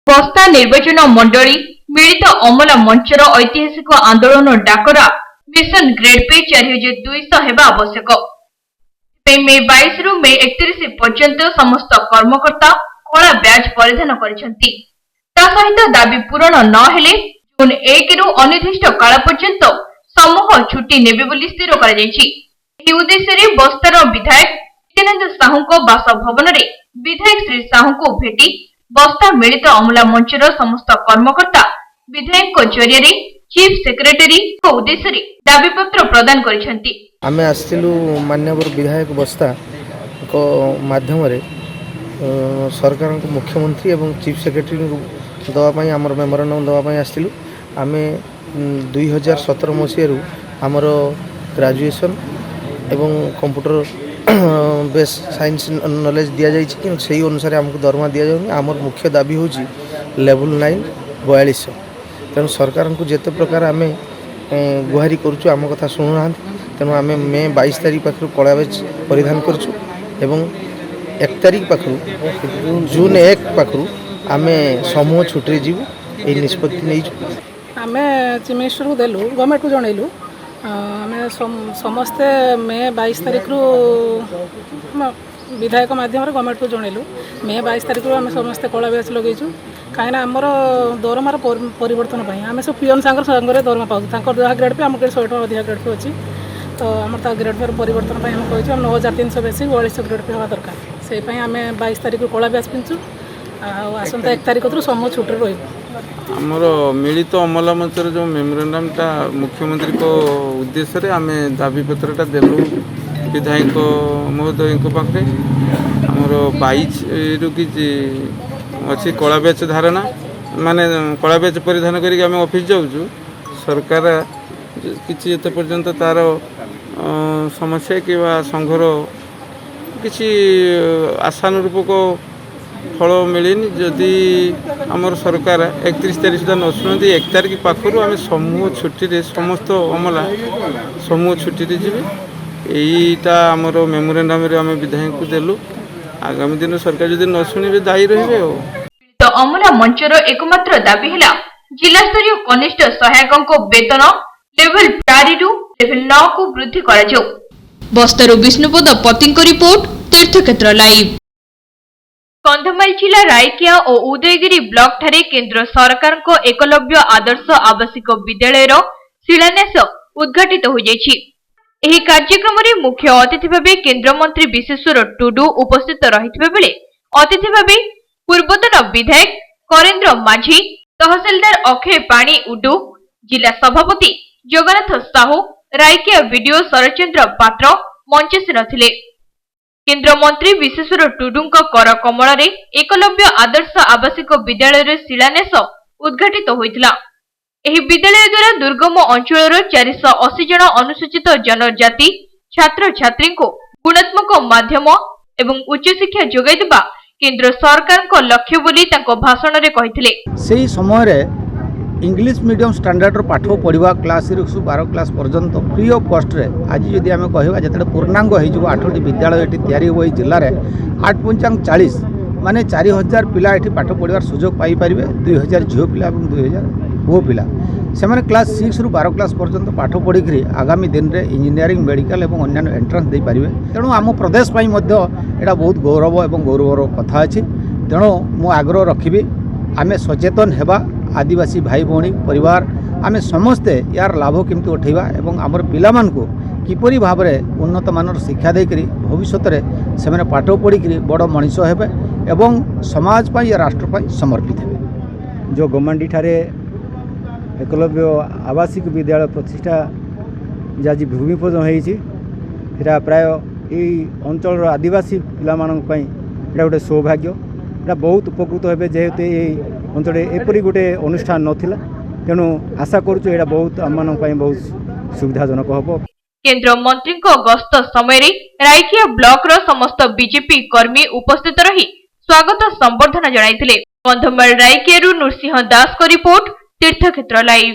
बस्ता निर्वाचन मंडली मिलित अमल मंचर ऐतिहासिक आंदोलन डाकरा मिशन ग्रेड पे 4200 हेबा आवश्यक। मे 22 रु मे 31 पर्यंत समस्त कर्मकर्ता कला ब्याज परिधान करिसेंती। ता सहित दाबी पूरण न हेले जून 1 रु अनिर्दिष्ट काल पर्यंत समूह छुट्टी नेबे बोली स्थिर करा जायछि। एही उद्देश्य रे बस्तार विधायक नित्यानंद साहू को बासभवन रे विधायक श्री साहू को भेटी बस्ता मिलित अमला मंचर समस्त कर्मकर्ता विधायक जरिया चीफ सेक्रेटरी को उद्देश्य रे दाबी पत्र प्रदान करिसेंती। आमे आस्तिलु मान्यवर विधायक बस्ता को माध्यम रे सरकार को मुख्यमंत्री एवं चीफ सेक्रेटरी को दवा पई हमर मेमोरेंडम दवा पई आस्तिलु। आमे 2017 मसिया हमर ग्रेजुएशन एवं कंप्यूटर बेस साइंस नॉलेज दिया जाइए कि सही अनुसार हमको दरमा दिया जाए। आमर मुख्य दाबी हूँ लेवल 9 4200 तेणु सरकार को जिते प्रकार आम गुहारी करुचु आम कथा शुणुना तेणु आम मे 22 तारीख पाखु कला बेच परिधान करुचु एवं 1 तारीख पाखु जून 1 पाखु आम समूह छुट्टी जीवु ये निष्पत्ति नहीं आम चीफ मिनिस्टर को देलु गवर्नमेंट को जनइलु आम समस्ते मे 22 तारीख रु विधायक माध्यम गवर्नमेंट को जनइलु मे 22 तारीख रु आम समस्ते कला ब्याज लगेचु कहीं आमर दरमार परिवर्तन आम सब पिओन सांगे दरमा पाऊँ जहाँ ग्रेड पे आम 100 टका अधिक ग्रेड पे अच्छी तो आम ग्रेड पे परिवर्तन आम कहूँ 9300 बेसिक 4200 ग्रेड पे हवा दरकार से आम 22 तारीख कला ब्याज पिंचु आसंता 1 तारीख समूह छुट्टी रही आमर मिलित अमला मंचर जो मेमोरेंडमटा मुख्यमंत्री को उद्देश्य रे आम दाबी पत्रटा देलु विधायक महोदय पाखे आमर 22 रु कि अच्छी कला बेच धारणा माने कला बेच परिधान करके आम ऑफिस जाऊँ सरकार किसी एत पर्यंत तार समस्या कि संघर किसी आशानुरूपक फल मिलनी जदि आमर सरकार 31 तारीख सुधा न शुणती 1 तारीख पाखु आम समूह छुट्टी समस्त अमला समूह छुट्टी जी यहीटा आमर मेमोरेंडम आम विधायक को देलु आगामी दिन सरकार जदि न शुणे दायी रही। तो अमला मंचर एकमात्र दाबी है जिला स्तरीय कनिष्ठ सहायक वेतन लेवल 4 रु लेवल 9 को वृद्धि करा जाऊ। बस्तारू विष्णुपद पति रिपोर्ट तीर्थक्षेत्र लाइव। कंधमाल जिला रायकिया और उदयगिरी ब्लॉक ठारे केंद्र सरकार को एकलव्य आदर्श आवासिक विद्यालय शिलान्यास उद्घाटित हो जायछि। एही कार्यक्रम रे मुख्य अतिथि भाबे केंद्र मंत्री विश्वेश्वर टुडू उपस्थित रहितबे बेले अतिथि भाबे पूर्वतन विधायक करेंद्र माझी तहसीलदार अक्षय पाणी उडू जिला सभापति जगन्नाथ साहू रायकिया वीडियो शरचंद्र पात्र मंचस्थ थिले। केंद्र मंत्री विश्वेश्वर टुडूंक कर कमल रे एकलव्य आदर्श आवासिक विद्यालय शिलान्यास उद्घाटित होइतिला। एही विद्यालय द्वारा दुर्गम अंचल 480 जन अनुसूचित जनजाति छात्र छात्री को गुणात्मक माध्यम एवं उच्च शिक्षा जोगाई देबा केंद्र सरकार को लक्ष्य बोली तांको भाषण रे कहिथिले। सेही समय रे इंग्लिश मीडियम स्टैंडर्ड रो पाठ पढ़ा क्लास 12 क्लास पर्यंत फ्री ऑफ कॉस्ट रे आज जदि आम कहवा जिते पूर्णांग हो 8टी विद्यालय ये या जिले में 8×40 माने 4000 पिला ये पाठ पढ़ार सुजोग पाइपर 2000 झील पिला 2000 पुओ पिला से क्लास 6 रु 12 क्लास पर्यंत पाठ पढ़ी आगामी दिन में इंजीनियरिंग मेडिकल और अन्य एंट्रांस दे पारे। तेणु आम प्रदेश यहाँ बहुत गौरव और गौरवर कथा अच्छी। तेणु मु आग्रह रखी आम सचेतन हेबा आदिवासी भाई भौणी परिवार आम समस्ते यार लाभ केमती उठेबा एवं आमर पिला मानकु किपरि भाव में उन्नत मानर शिक्षा देकरी भविष्य में से पाठ पढ़ी बड़ मनीष हेबे एवं समाज पाई या राष्ट्र पाई समर्पित हेबे। जो गोमांडी ठारे एकलव्य आवासिक विद्यालय प्रतिष्ठा आज भूमिपूजन होता प्राय यही अंचल आदिवासी पिलामानंपाई गोटे सौभाग्य बहुत उपकृत हेबे जेहेतु ये अंचल एपरी गोटे अनुष्ठान नथिला। तेणु आशा करूँ यहाँ बहुत आम बहुत सुविधाजनक हम। केंद्र मंत्री गस्त समय रायकिया ब्लॉक रो समस्त बीजेपी कर्मी उपस्थित रही स्वागत संबर्धना जणाइथिले। कंधमाल रायकिया नृसिंह दास को रिपोर्ट तीर्थक्षेत्र लाइव।